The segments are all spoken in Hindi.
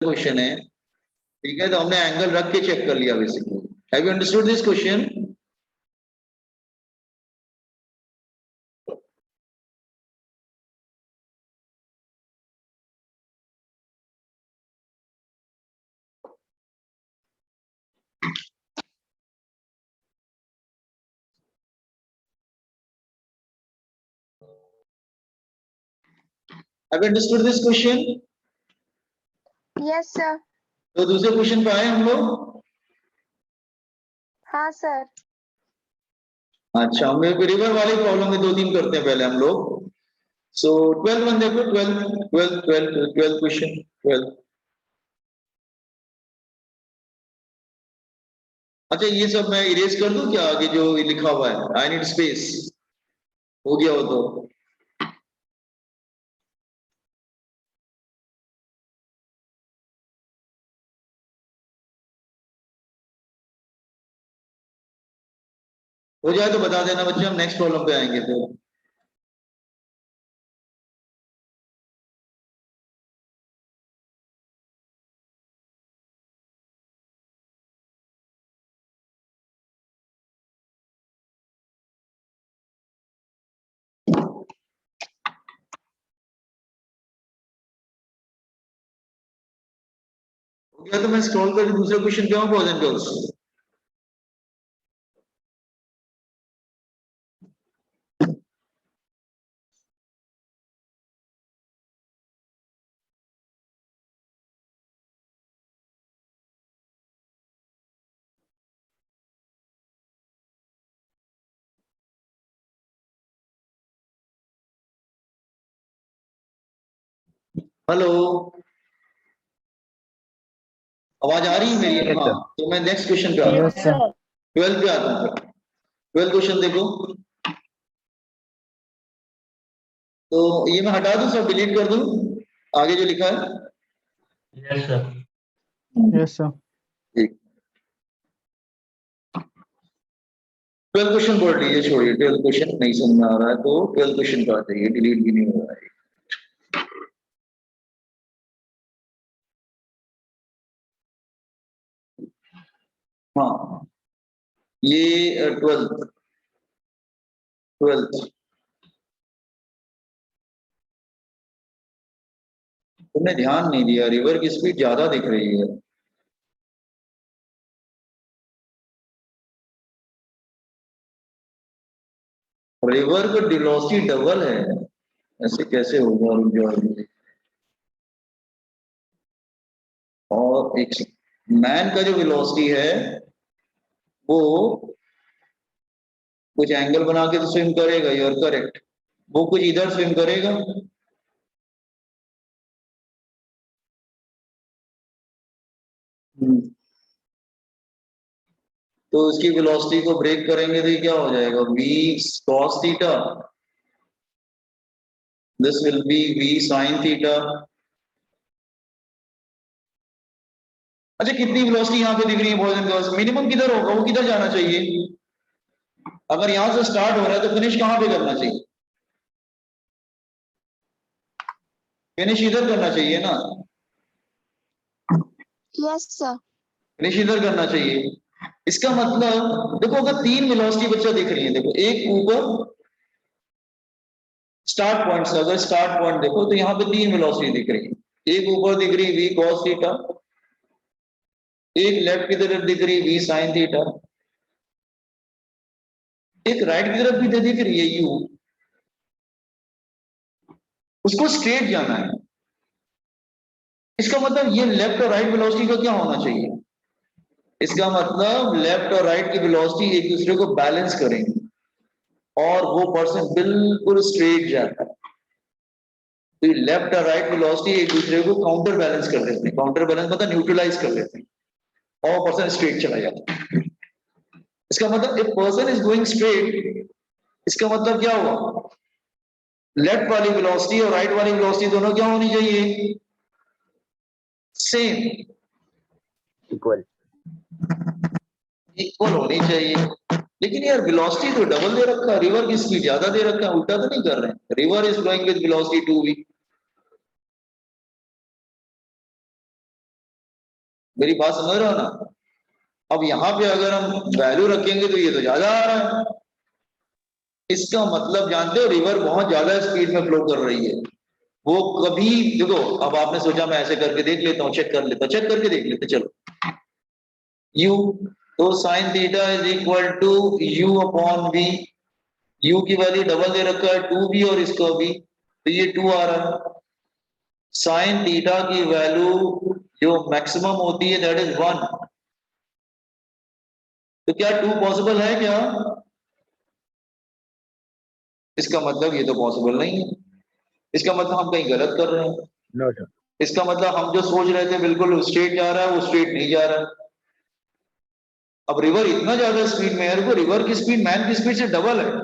क्वेश्चन है, ठीक है, तो हमने एंगल रख के चेक कर लिया basically. Have you understood this question? Have you understood this question? Yes sir. तो दूसरे क्वेश्चन पे आए हम लोग। हाँ सर। अच्छा, हम रिवर वाली प्रॉब्लम में 2-3 करते हैं पहले हम लोग। सो 12 वन देखो, 12 क्वेश्चन 12। अच्छा, ये सब मैं इरेज कर दूं क्या, आगे जो लिखा हुआ है? आई नीड स्पेस हो गया हो तो। हो जाए तो बता देना बच्चे, हम नेक्स्ट प्रॉब्लम पे आएंगे तो। हो गया तो मैं स्क्रॉल करके दूसरे क्वेश्चन पे आऊं, बॉयज एंड गर्ल्स? हेलो, आवाज आ रही है मेरी? हाँ, तो मैं नेक्स्ट क्वेश्चन पे आता हूँ, 12 पे आता हूँ। 12 क्वेश्चन देखो, तो ये मैं हटा दूं, सब डिलीट कर दूं आगे जो लिखा है? Yes sir. Yes sir. ठीक, 12 क्वेश्चन बोल लीजिए, छोड़िए 12 क्वेश्चन नहीं समझ में आ रहा है तो 12 क्वेश्चन पे आ जाइए, डिलीट भी नहीं हो रहा है। हाँ, ये 12th तुमने ध्यान नहीं दिया, रिवर की स्पीड ज्यादा दिख रही है। रिवर का वेलोसिटी डबल है, ऐसे कैसे होगा? रुक जाओ। और एक मैन का जो वेलोसिटी है वो कुछ एंगल बना के तो स्विम करेगा, यू आर करेक्ट। वो कुछ इधर स्विम करेगा, तो उसकी वेलोसिटी को ब्रेक करेंगे तो ये क्या हो जाएगा? v cos theta, this will be v sin theta. अच्छा, कितनी वेलोसिटी यहाँ पे दिख रही है बॉयज एंड गर्ल्स? मिनिमम किधर होगा, वो किधर जाना चाहिए? अगर यहां से स्टार्ट हो रहा है तो फिनिश कहां पे करना चाहिए? फिनिश इधर करना चाहिए ना? Yes sir. फिनिश इधर करना चाहिए। इसका मतलब देखो, अगर 3 वेलोसिटी बच्चा दिख रही है, देखो एक ऊपर स्टार्ट पॉइंट से, अगर स्टार्ट पॉइंट देखो तो यहाँ पे 3 वेलोसिटी दिख रही है। एक ऊपर दिख रही v cos थीटा, एक लेफ्ट की तरफ दिख रही v sin थीटा, एक राइट की तरफ भी दिख रही है u। उसको स्ट्रेट जाना है। इसका मतलब ये लेफ्ट और राइट वेलोसिटी का क्या होना चाहिए? इसका मतलब लेफ्ट और राइट की वेलोसिटी एक दूसरे को बैलेंस करेंगे और वो पर्सन बिल्कुल स्ट्रेट जाता है। तो लेफ्ट और राइट वेलोसिटी एक दूसरे को काउंटर बैलेंस कर देते हैं। काउंटर बैलेंस मतलब न्यूट्रलाइज कर देते हैं और पर्सन स्ट्रेट चला जाता है। इसका मतलब if person is going straight, इसका मतलब क्या हुआ? लेफ्ट वाली वेलोसिटी और राइट वाली वेलोसिटी दोनों क्या होनी चाहिए? सेम, इक्वल होनी चाहिए। लेकिन यार वेलोसिटी तो डबल दे रखा है, रिवर की स्पीड ज्यादा दे रखा है, उल्टा तो नहीं कर रहे हैं? River is going with velocity 2v, मेरी बात समझ रहे हो ना? अब यहाँ पे अगर हम वैल्यू रखेंगे तो ये तो ज्यादा आ रहा है। इसका मतलब जानते हो रिवर बहुत ज्यादा स्पीड में फ्लो कर रही है। वो कभी देखो, अब आपने सोचा मैं ऐसे करके देख लेता हूँ, चेक कर लेता हूँ, चेक करके देख लेते, चलो u, तो sine theta is equal to u upon v। u की वैल्यू डबल दे रखा है 2v और इसका v, तो ये 2 आ रहा है। साइन थीटा की वैल्यू जो मैक्सिमम होती है दैट इज 1। तो क्या 2 पॉसिबल है क्या? इसका मतलब ये तो पॉसिबल नहीं है। इसका मतलब हम कहीं गलत कर रहे हैं। No sir. इसका मतलब हम जो सोच रहे थे बिल्कुल स्ट्रेट जा रहा है, वो स्ट्रेट नहीं जा रहा है। अब रिवर इतना ज्यादा स्पीड में है, रिवर की स्पीड मैन की स्पीड से डबल है।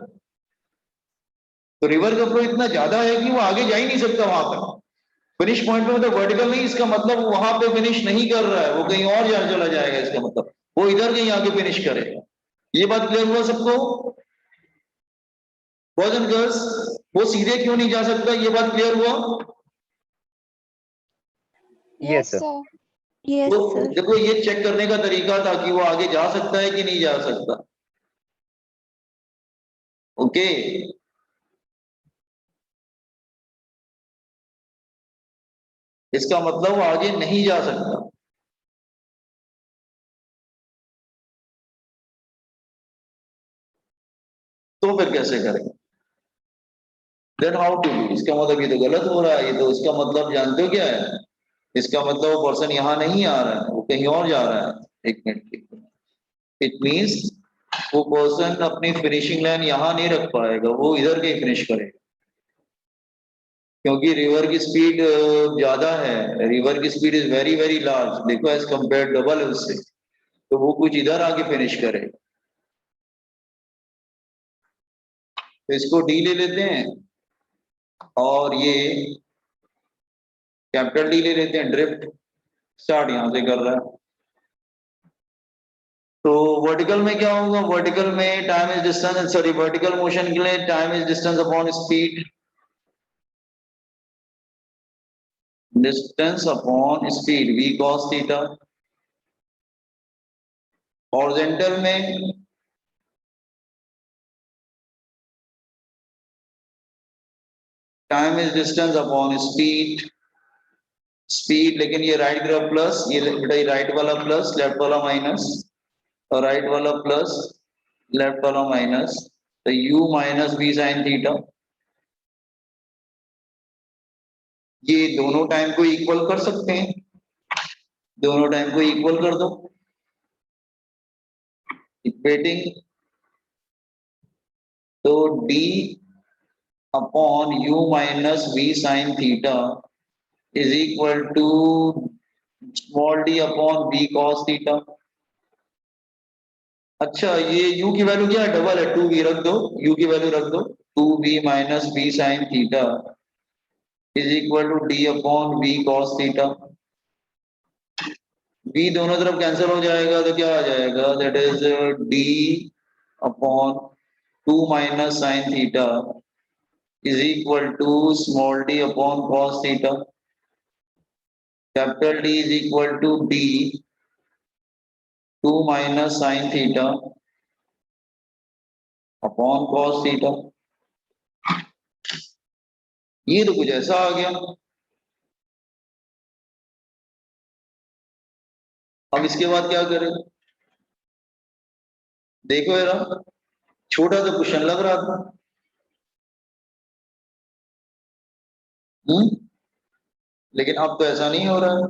तो रिवर का फ्लो इतना ज्यादा है कि वो आगे जा ही नहीं सकता वहां पर फिनिश पॉइंट पे, मतलब वर्टिकल नहीं। इसका मतलब वो वहां पे फिनिश नहीं कर रहा है, वो कहीं और जा चला जाएगा। इसका मतलब वो इधर कहीं आगे फिनिश करेगा। ये बात क्लियर हुआ सबको? बॉयज एंड गर्ल्स, वो सीधे क्यों नहीं जा सकता, ये बात क्लियर हुआ? Yes sir. Yes, तो sir. देखो ये चेक करने का तरीका था कि वो आगे जा सकता है कि नहीं जा सकता। ओके, इसका मतलब वो आगे नहीं जा सकता। तो फिर कैसे करें? Then how to do? इसका मतलब ये तो गलत हो रहा है। ये तो इसका मतलब जानते हो क्या है? इसका मतलब वो पर्सन यहां नहीं आ रहा है, वो कहीं और जा रहा है। एक मिनट, इट मीन्स वो पर्सन अपनी फिनिशिंग लाइन यहां नहीं रख पाएगा, वो इधर कहीं फिनिश करेगा। क्योंकि रिवर की स्पीड ज्यादा है, रिवर की speed is very very large, देखो एज कंपेयर डबल है उससे, तो वो कुछ इधर आके फिनिश करेगा। तो इसको डी ले लेते हैं और ये कैपिटल डी ले लेते हैं। ड्रिफ्ट स्टार्ट यहां से कर रहा है। तो वर्टिकल में क्या होगा? वर्टिकल में time is distance, sorry vertical motion के लिए time is distance upon speed, distance upon speed v cos थीटा। हॉरिजॉन्टल में time is distance upon speed, speed, लेकिन ये राइट ग्राफ प्लस, ये बेटा ये राइट वाला प्लस लेफ्ट वाला माइनस, और राइट वाला प्लस लेफ्ट वाला माइनस, तो u minus v sine theta. ये दोनों टाइम को इक्वल कर सकते हैं, दोनों टाइम को इक्वल कर दो, इक्वेटिंग। तो d upon u minus v sine theta is equal to small d upon v cos theta. अच्छा, ये u की वैल्यू क्या है? डबल है, 2v रख दो, u की वैल्यू रख दो, 2v minus v sine theta is equal to d upon v cos theta. v दोनों तरफ कैंसिल हो जाएगा तो क्या आ जाएगा? That is d upon 2 minus sine theta is equal to small d upon cos theta. Capital D is equal to d 2 minus sine theta upon cos theta. ये तो कुछ ऐसा आ गया। अब इसके बाद क्या करें? देखो यार, छोटा तो क्वेश्चन लग रहा था। लेकिन अब तो ऐसा नहीं हो रहा है।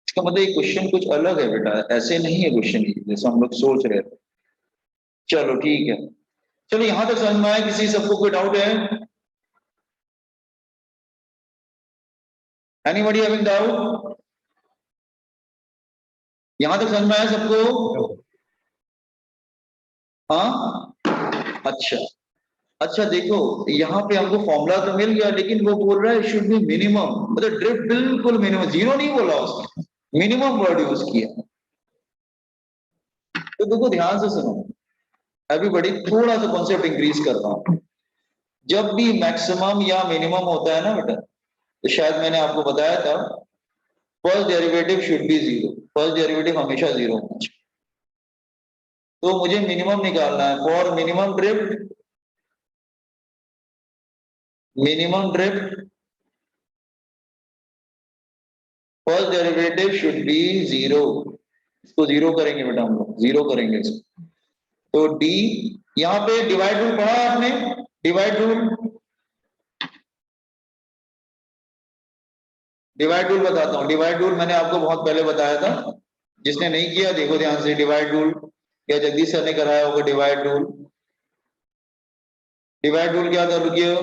इसका मतलब ये क्वेश्चन कुछ अलग है बेटा, ऐसे नहीं है क्वेश्चन जैसे हम लोग सोच रहे थे। चलो ठीक है, चलो यहां तक समझ में आया? किसी सबको कोई डाउट है? Anybody having doubt? यहां तक समझ में आया सबको? हाँ, अच्छा अच्छा। देखो यहाँ पे हमको फॉर्मूला तो मिल गया, लेकिन वो बोल रहा है शुड बी मिनिमम, मतलब ड्रिफ्ट बिल्कुल मिनिमम, जीरो नहीं बोला उसने, मिनिमम वर्ड यूज किया। तो देखो ध्यान से सुनो, अभी बड़ी थोड़ा सा कॉन्सेप्ट इंक्रीज कर रहा हूं। जब भी मैक्सिमम या मिनिमम होता है ना बेटा, तो शायद मैंने आपको बताया था first derivative should be zero, first derivative हमेशा जीरो होना चाहिए। तो मुझे मिनिमम निकालना है। For minimum drift, first derivative should be zero. इसको जीरो करेंगे बेटा, हम लोग जीरो करेंगे इसको। तो डी, यहाँ पे डिवाइड रूल पढ़ा है आपने? डिवाइड रूल, डिवाइड रूल बताता हूँ। डिवाइड रूल मैंने आपको बहुत पहले बताया था, जिसने नहीं किया देखो ध्यान से। डिवाइड रूल क्या जगदीश सर ने कराया होगा? डिवाइड रूल, डिवाइड रूल क्या था? रुकिए,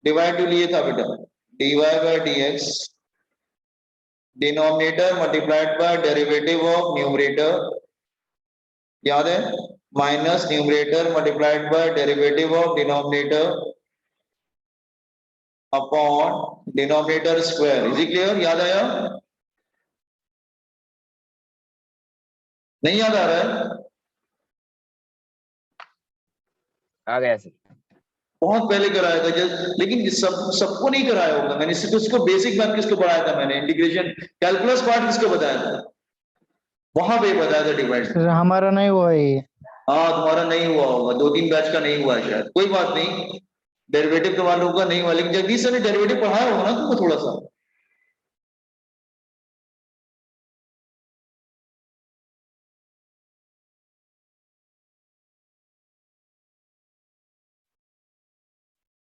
डिवाइड रूल ये था बेटा, dy by dx denominator multiplied by derivative of numerator, याद है? Minus numerator multiplied by derivative of denominator upon denominator square. Is it clear? याद आया? नहीं याद आ रहा है? आ गया सर। बहुत पहले कराया था लेकिन सबको नहीं कराया होगा मैंने। सिर्फ उसको बेसिक मैथ किसको पढ़ाया था मैंने? इंटीग्रेशन कैलकुलस पार्ट किसको बताया था? वहां पे बताया था डिवाइड। सर हमारा नहीं हुआ है ये। हाँ तुम्हारा नहीं हुआ होगा, 2-3 बैच का नहीं हुआ है शायद, कोई बात नहीं। डेरिवेटिव तो वालों का नहीं हुआ, लेकिन जगदीश सर ने डेरिवेटिव पढ़ाया होगा ना तुमको थोड़ा सा।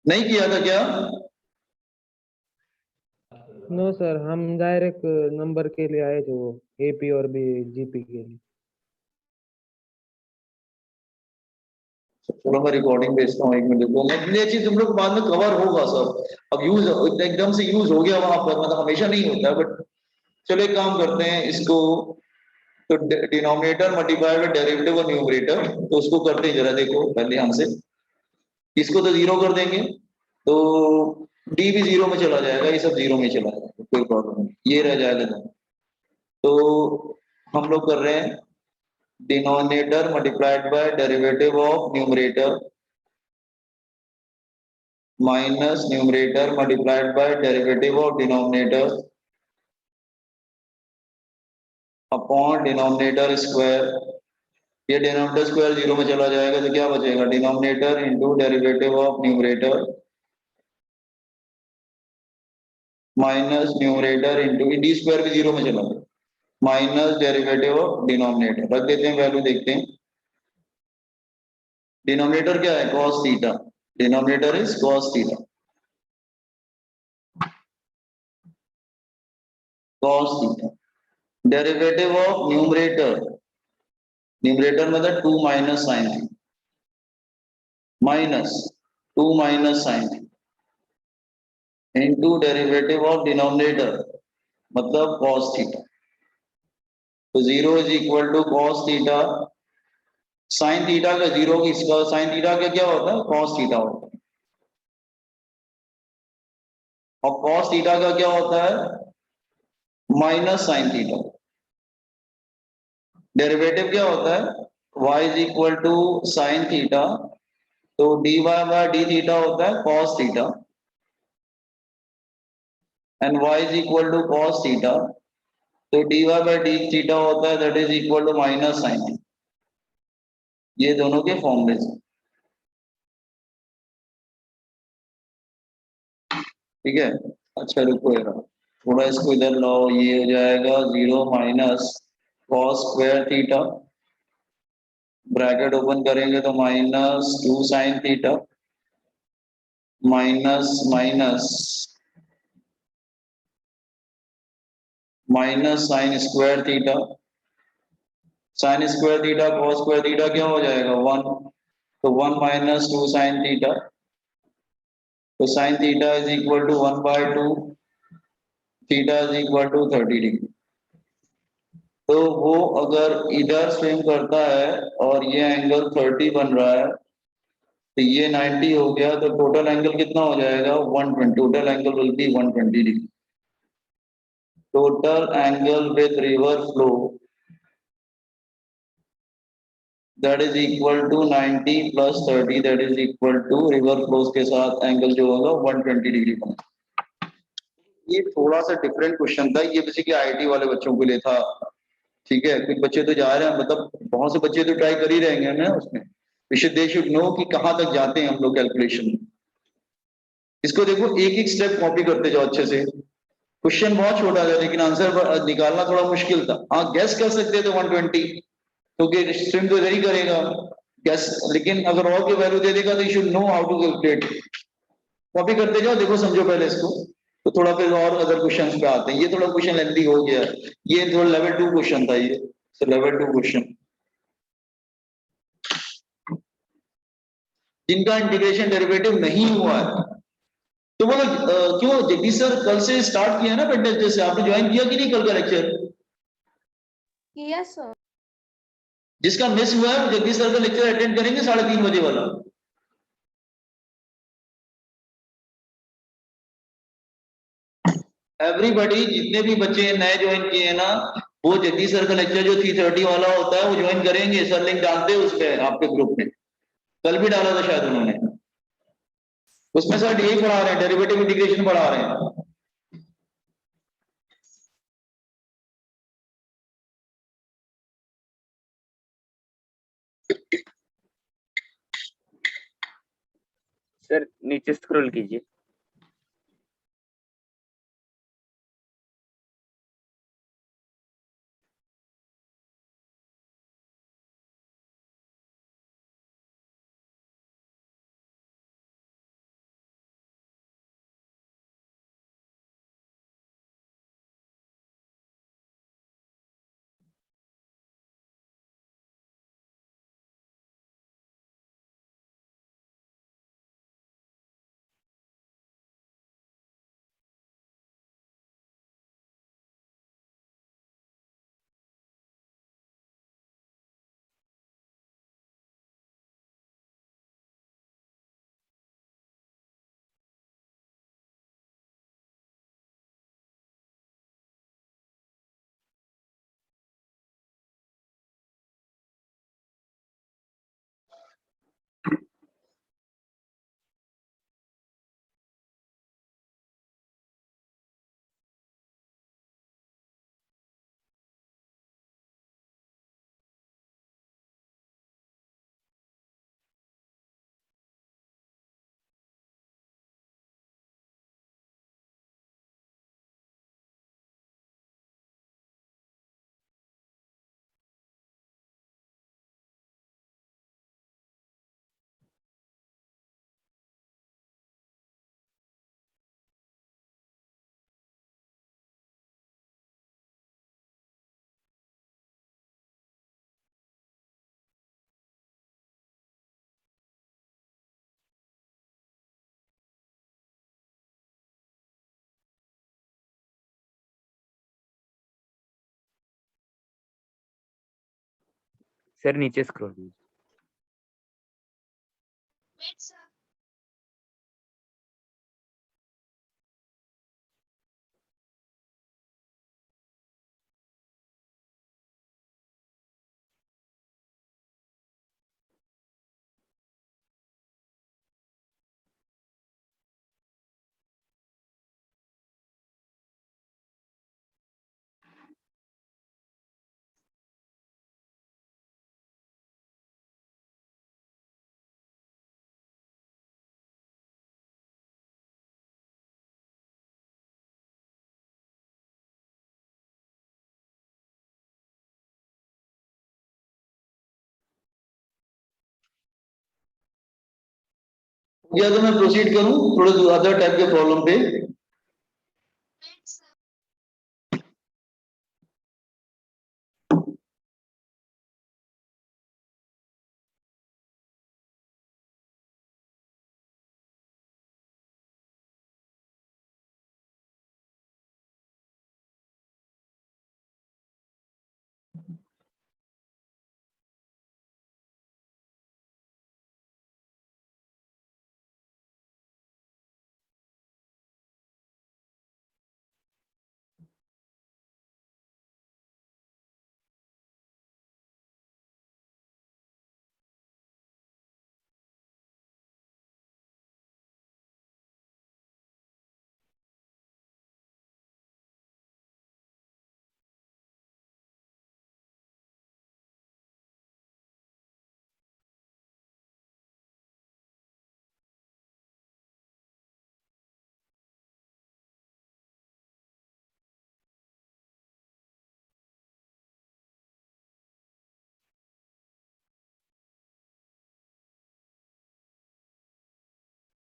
नहीं किया था क्या? नो सर, हम डायरेक्ट नंबर के लिए आए थे, वो एपी और बी जीपी के लिए। थोड़ा मैं रिकॉर्डिंग भेजता हूँ, 1 मिनट देखो। मैं ये चीज तुम लोग बाद में कवर होगा सब। अब यूज एकदम से यूज हो गया वहां पर, मतलब हमेशा नहीं होता, बट चलो एक काम करते हैं इसको। तो डिनोमिनेटर मल्टीप्लाई बाय डेरिवेटिव और न्यूमरेटर, तो उसको करते हैं जरा, देखो पहले हमसे। इसको तो जीरो कर देंगे, तो डी भी जीरो में चला जाएगा, ये सब जीरो में चला जाएगा, कोई प्रॉब्लम नहीं, ये रह जाएगा। तो हम लोग कर रहे हैं denominator multiplied by derivative of numerator minus numerator multiplied by derivative of denominator upon denominator square. ये डिनोमिनेटर स्क्वायर जीरो में चला जाएगा, तो क्या बचेगा? Denominator into derivative of numerator minus numerator into D square भी जीरो में चला गया, माइनस डेरिवेटिव ऑफ डिनोमिनेटर। रख देते हैं वैल्यू, देखते हैं डिनोमिनेटर क्या है? cos theta. Denominator is cos theta, cos theta. Derivative of numerator, numerator मतलब 2 minus sine theta, minus 2 minus sine theta into derivative of denominator मतलब cos थीटा। तो zero is equal to cos theta. Sine theta का जीरो, इसका साइन थीटा का क्या होता है? cos थीटा होता है। और cos थीटा का क्या होता है? Minus sine theta. डेरिवेटिव क्या होता है? y is equal to sine theta, तो dy बाय डी थीटा होता है cos theta, and y is equal to cos theta, तो dy बाय डी थीटा होता है that is equal to minus sine theta. ये दोनों के फॉर्मूले हैं, ठीक है? अच्छा रुको यार, थोड़ा इसको इधर लाओ, ये हो जाएगा 0 minus cos square theta, bracket open करेंगे तो minus 2 sine theta minus minus minus sine square theta. Sine square theta cos square theta क्या हो जाएगा? 1, तो 1 माइनस 2 साइन थीटा, तो sine theta is equal to 1/2, theta is equal to 30 degree. तो वो अगर इधर स्विंग करता है और ये एंगल 30 बन रहा है, तो ये 90 हो गया, तो टोटल एंगल कितना हो जाएगा? 120। Total angle will be 120 degree. Total angle with river flow that is equal to 90 plus 30 that is equal to river flows के साथ एंगल जो होगा 120 डिग्री बना। ये थोड़ा सा डिफरेंट क्वेश्चन था, ये बेसिकली आईआईटी वाले बच्चों के लिए था। ठीक है, कुछ बच्चे तो जा रहे हैं, मतलब बहुत से बच्चे तो ट्राई कर ही रहेंगे ना उसमें, दे शुड नो कि कहाँ तक जाते हैं हम लोग कैलकुलेशन में। इसको देखो, एक एक स्टेप कॉपी करते जाओ अच्छे से। क्वेश्चन बहुत छोटा था लेकिन आंसर निकालना थोड़ा मुश्किल था। हाँ गैस कर सकते थे 120, क्योंकि स्ट्रिम तो इधर ही करेगा गैस, लेकिन अगर और की वैल्यू दे देगा तो you should know how to calculate. Copy करते जाओ, देखो समझो पहले इसको, तो थोड़ा फिर और अदर क्वेश्चन पे आते हैं। ये थोड़ा क्वेश्चन लेंथी हो गया, ये थोड़ा लेवल 2 क्वेश्चन था ये, लेवल 2 क्वेश्चन। जिनका इंटीग्रेशन डेरिवेटिव नहीं हुआ है तो वो लोग क्यों, जगदीश सर कल से स्टार्ट किया ना वेडनेसडे से, आपने ज्वाइन किया कि नहीं कल का लेक्चर? Yes sir. जिसका मिस हुआ है जगदीश सर का लेक्चर अटेंड करेंगे 3:30 बजे वाला। एवरीबॉडी, जितने भी बच्चे नए ज्वाइन किए हैं ना, वो जगदीश सर का लेक्चर जो 3:30 वाला होता है वो ज्वाइन करेंगे। सर लिंक डालते हैं उसमें आपके ग्रुप में, कल भी डाला था शायद उन्होंने। उसमें सर यही पढ़ा रहे हैं, डेरिवेटिव इंटीग्रेशन पढ़ा रहे हैं। सर नीचे स्क्रॉल कीजिए। सर नीचे स्क्रॉल कीजिए। या तो मैं प्रोसीड करूं थोड़े अदर टाइप के प्रॉब्लम पे?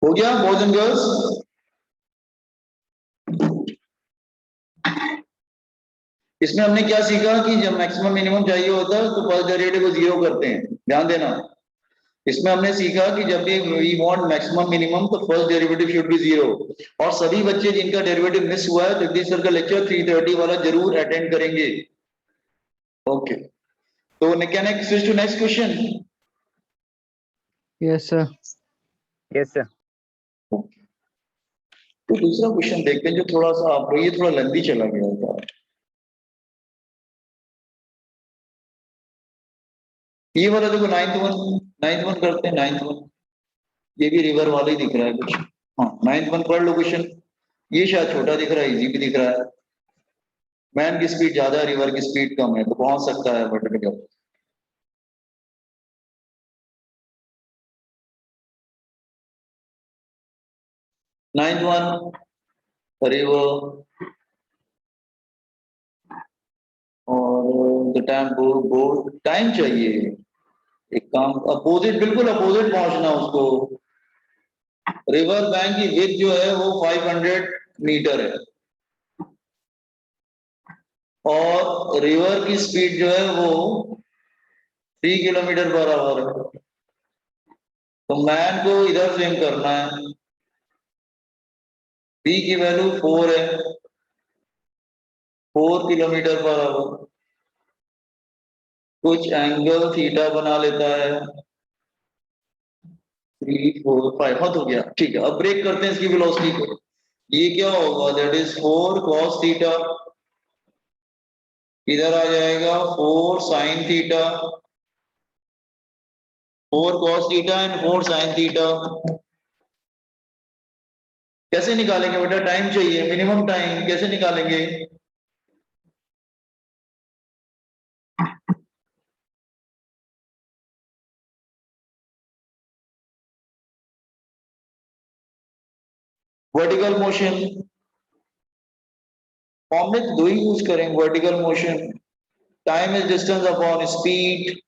हो गया बॉयज एंड गर्ल्स? इसमें हमने क्या सीखा कि जब मैक्सिमम मिनिमम चाहिए होता है तो फर्स्ट डेरिवेटिव को जीरो करते हैं, ध्यान देना। इसमें हमने सीखा कि जब भी वी वांट मैक्सिमम मिनिमम तो first derivative should be zero. और सभी बच्चे जिनका डेरिवेटिव मिस हुआ है जगदीश सर का लेक्चर 3:30 वाला जरूर अटेंड करेंगे। ओके, तो can I switch to next question? Yes, sir. Yes sir. तो दूसरा क्वेश्चन देखते हैं जो थोड़ा सा आपको ये थोड़ा लंबी चला गया था। ये वाला देखो नाइन्थ वन करते हैं, नाइन्थ वन। ये भी रिवर वाला ही दिख रहा है कुछ। हाँ, नाइन्थ वन पढ़ लो क्वेश्चन। ये शायद छोटा दिख रहा है, इजी भी दिख रहा है। मैन की स्पीड ज्यादा है, रिवर की स्पीड कम है, तो पहुंच सकता है वर्टिकल। नाइन्थ वन रिवर और द टाइम टाइम चाहिए। एक काम अपोजिट, बिल्कुल अपोजिट पहुंचना उसको। रिवर बैंक की विड्थ जो है वो 500 मीटर है और रिवर की स्पीड जो है वो 3 किलोमीटर पर आवर है। तो मैन को इधर स्विम करना है, बी की वैल्यू 4 है, 4 किलोमीटर पर आवर। कुछ एंगल थीटा बना लेता है, 3 4 5, हद हो गया। ठीक है, अब ब्रेक करते हैं इसकी वेलोसिटी को। ये क्या होगा, दैट इज 4 cos थीटा, इधर आ जाएगा 4 sin theta, 4 cos theta and 4 sin theta. कैसे निकालेंगे बेटा? टाइम चाहिए, मिनिमम टाइम कैसे निकालेंगे? वर्टिकल मोशन फॉर्म में दो ही यूज करेंगे, vertical motion. Time is distance upon speed,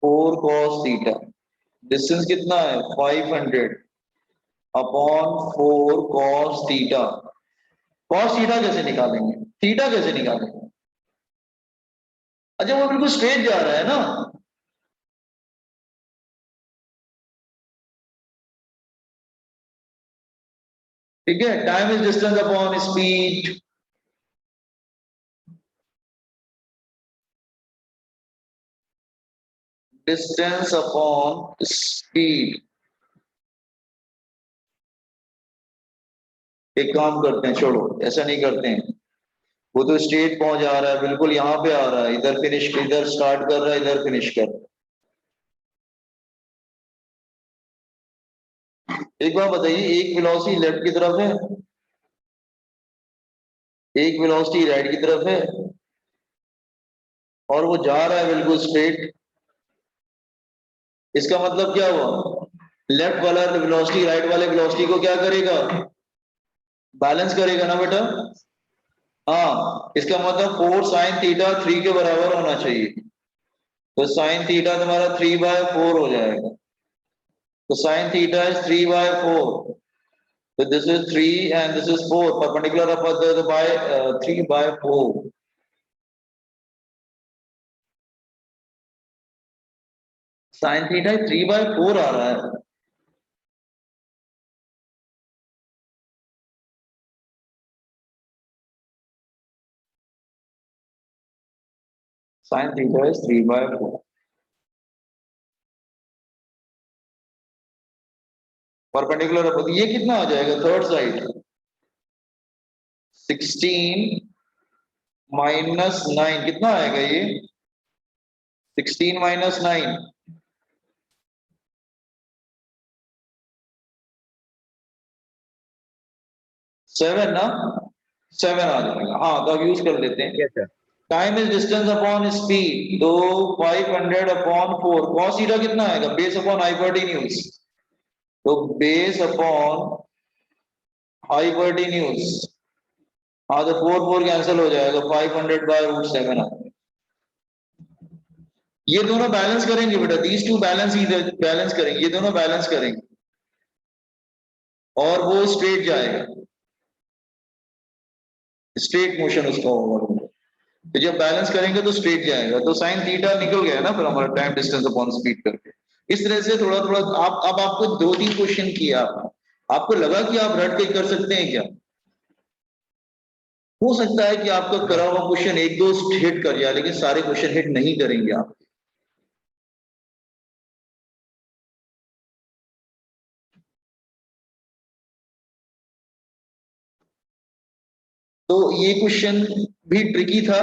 4 cos theta. Distance कितना है? 500 upon 4 cos theta. cos theta कैसे निकालेंगे? थीटा कैसे निकालेंगे? अच्छा, वो बिल्कुल स्ट्रेट जा रहा है ना। ठीक है, time is distance upon speed, distance upon speed. एक काम करते हैं, छोड़ो, ऐसा नहीं करते हैं। वो तो स्ट्रेट पहुंच जा रहा है, बिल्कुल यहाँ पे आ रहा है, इधर फिनिश, इधर स्टार्ट कर रहा है, इधर फिनिश कर रहा है। एक बार बताइए, एक वेलोसिटी लेफ्ट की तरफ है, एक वेलोसिटी राइट की तरफ है, और वो जा रहा है बिल्कुल स्ट्रेट। इसका मतलब क्या हुआ? लेफ्ट वाला वेलोसिटी राइट वाले वेलोसिटी को क्या करेगा? बैलेंस करेगा ना बेटा। हाँ, इसका मतलब 4 sin थीटा 3 के बराबर होना चाहिए। तो sin थीटा तुम्हारा 3/4 हो जाएगा। तो sin theta is 3/4। So this is 3 and this is 4, perpendicular upon the by 3/4. Sin theta 3/4 आ रहा है। Sin theta is 3/4। Perpendicular upon ये कितना आ जाएगा? थर्ड साइड 16 - 9 कितना आएगा ये? 16 - 9 7 ना, 7 आ जाएगा। हाँ, तो अब यूज कर लेते हैं। Yes sir. Time is distance upon speed, तो 500 अपॉन 4 cos थीटा कितना आएगा? Base upon hypotenuse. तो बेस अपॉन हाइपोटेन्यूज, हाँ, तो 4 4 कैंसिल हो जाएगा, 500/√7 आ। ये दोनों बैलेंस करेंगे बेटा, दीज टू बैलेंस बैलेंस करेंगे, ये दोनों बैलेंस करेंगे और वो स्ट्रेट जाएगा, स्ट्रेट मोशन उसका होगा। तो जब बैलेंस करेंगे तो स्ट्रेट जाएगा, तो साइन थीटा निकल गया ना फिर हमारा टाइम डिस्टेंस अपॉन स्पीड करके। इस तरह से थोड़ा थोड़ा आप, अब आपको 2-3 क्वेश्चन किया, आपको लगा कि आप रट के कर सकते हैं क्या? हो सकता है कि आपका करा हुआ क्वेश्चन 1-2 हिट कर जाए, लेकिन सारे क्वेश्चन हिट नहीं करेंगे आप। तो ये क्वेश्चन भी ट्रिकी था,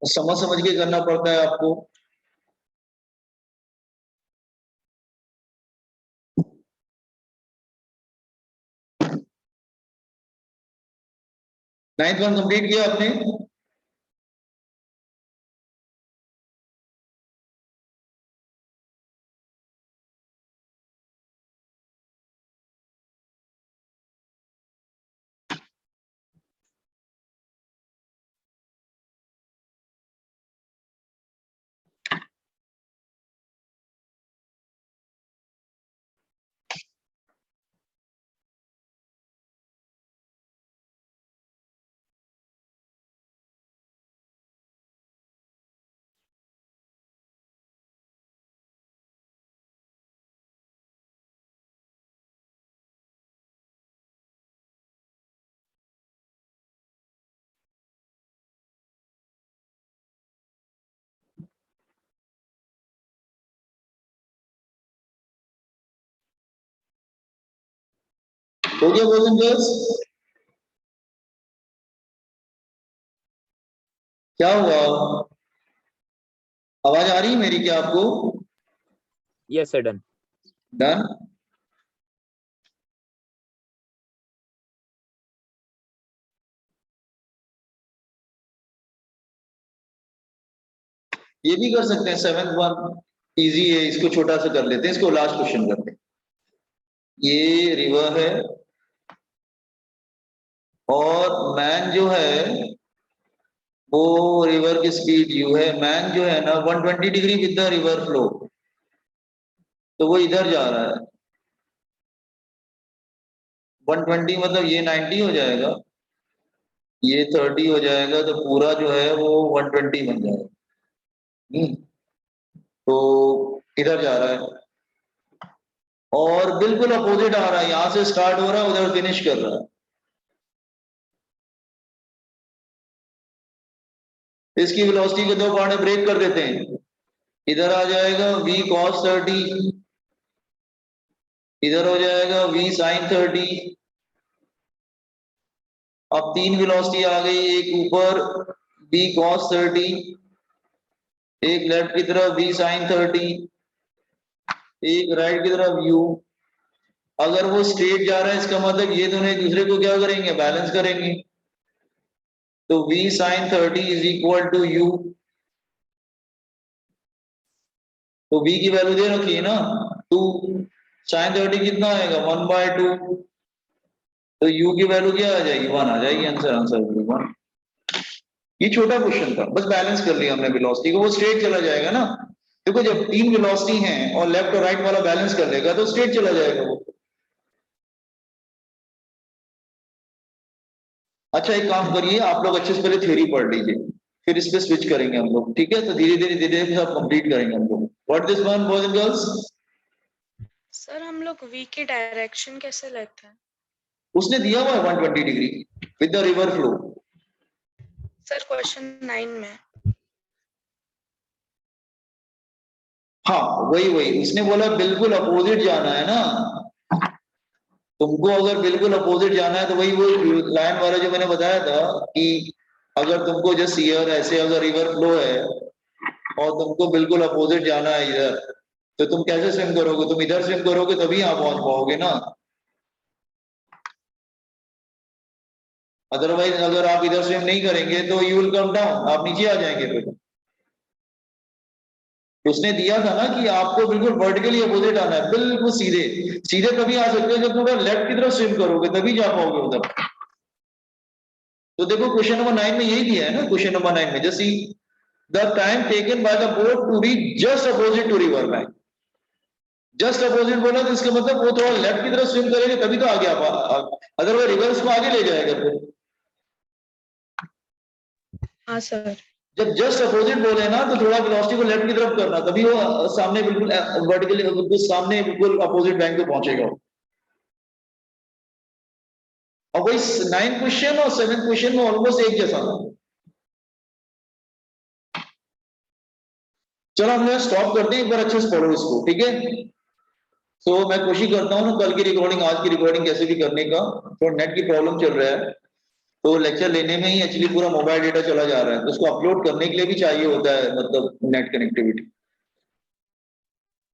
समझ समझ के करना पड़ता है आपको। नाइन्थ वन कंप्लीट किया आपने? हो गया बॉयज एंड गर्ल्स? क्या हुआ? आवाज आ रही है मेरी क्या आपको? Yes sir, done. डन। ये भी कर सकते हैं, 7th वन इजी है, इसको छोटा सा कर लेते हैं, इसको लास्ट क्वेश्चन करते हैं। ये रिवर है और मैन जो है वो रिवर की स्पीड यू है, मैन जो है ना 120 degree with the river flow, तो वो इधर जा रहा है। 120 मतलब ये 90 हो जाएगा, ये 30 हो जाएगा, तो पूरा जो है वो 120 बन जाएगा। तो इधर जा रहा है और बिल्कुल अपोजिट आ रहा है, यहां से स्टार्ट हो रहा है उधर फिनिश कर रहा है। इसकी वेलोसिटी को 2 पार्ट में ब्रेक कर देते हैं, इधर आ जाएगा v cos 30, इधर हो जाएगा v sin 30। अब 3 वेलोसिटी आ गई, एक ऊपर v cos 30, एक लेफ्ट की तरफ v sin 30, एक राइट की तरफ u। अगर वो स्ट्रेट जा रहा है इसका मतलब ये दोनों एक दूसरे को क्या करेंगे, बैलेंस करेंगे। तो v sin 30 is equal to u, तो v की वैल्यू दे रखी है ना 2, sin 30 कितना आएगा 1/2, तो u की वैल्यू क्या आ जाएगी 1 आ जाएगी, आंसर आंसर 1। ये छोटा क्वेश्चन था, बस बैलेंस कर लिया हमने वेलोसिटी को, वो स्ट्रेट चला जाएगा ना। देखो जब 3 वेलोसिटी हैं और लेफ्ट और राइट वाला बैलेंस कर लेगा तो स्ट्रेट चला जाएगा वो। अच्छा एक काम करिए, आप लोग अच्छे से पहले थ्योरी पढ़ लीजिए, फिर इस पे स्विच करेंगे हम लोग, ठीक है? तो धीरे धीरे धीरे धीरे सब कंप्लीट करेंगे हम लोग। What this one boys and girls? Sir हम लोग v की डायरेक्शन कैसे लेते हैं? उसने दिया हुआ है 120 degree with the river flow. Sir question 9 में। हाँ वही वही उसने बोला बिल्कुल अपोजिट जाना है ना, तुमको अगर बिल्कुल अपोजिट जाना है तो वही वो लाइन वाला जो मैंने बताया था कि अगर तुमको जस्ट हियर ऐसे अगर रिवर फ्लो है और तुमको बिल्कुल अपोजिट जाना है इधर, तो तुम कैसे स्विम करोगे? तुम इधर स्विम करोगे तभी यहाँ पहुंच पाओगे ना, अदरवाइज अगर आप इधर स्विम नहीं करेंगे तो यू विल कम डाउन, आप नीचे आ जाएंगे फिर। उसने दिया था ना कि आपको बिल्कुल वर्टिकली अपोजिट आना है, बिल्कुल सीधे। सीधे तभी आ सकते हो जब थोड़ा लेफ्ट की तरफ स्विम करोगे तभी जा पाओगे उधर। तो देखो क्वेश्चन नंबर 9 में यही दिया है ना, क्वेश्चन नंबर 9 में जैसे the time taken by the boat to reach just opposite to river bank. Just opposite बोला तो इसका मतलब वो थोड़ा लेफ्ट की तरफ स्विम करेगा तभी तो आगे अगर वो रिवर्स में आगे ले जाएगा तो। हाँ सर। जब जस्ट अपोजिट बोले ना तो थोड़ा वेलोसिटी को लेफ्ट की तरफ करना तभी वो सामने बिल्कुल वर्टिकली बिल्कुल सामने बिल्कुल अपोजिट बैंक पे पहुंचेगा। और वही 9 क्वेश्चन और 7 क्वेश्चन में ऑलमोस्ट एक जैसा था। चलो हम लोग स्टॉप करते हैं, एक बार अच्छे से पढ़ो इसको, ठीक है। तो मैं कोशिश करता हूँ ना कल की रिकॉर्डिंग आज की रिकॉर्डिंग कैसे भी करने का, थोड़ा नेट की प्रॉब्लम चल रहा है तो लेक्चर लेने में ही एक्चुअली पूरा मोबाइल डेटा चला जा रहा है तो उसको अपलोड करने के लिए भी चाहिए होता है मतलब नेट कनेक्टिविटी।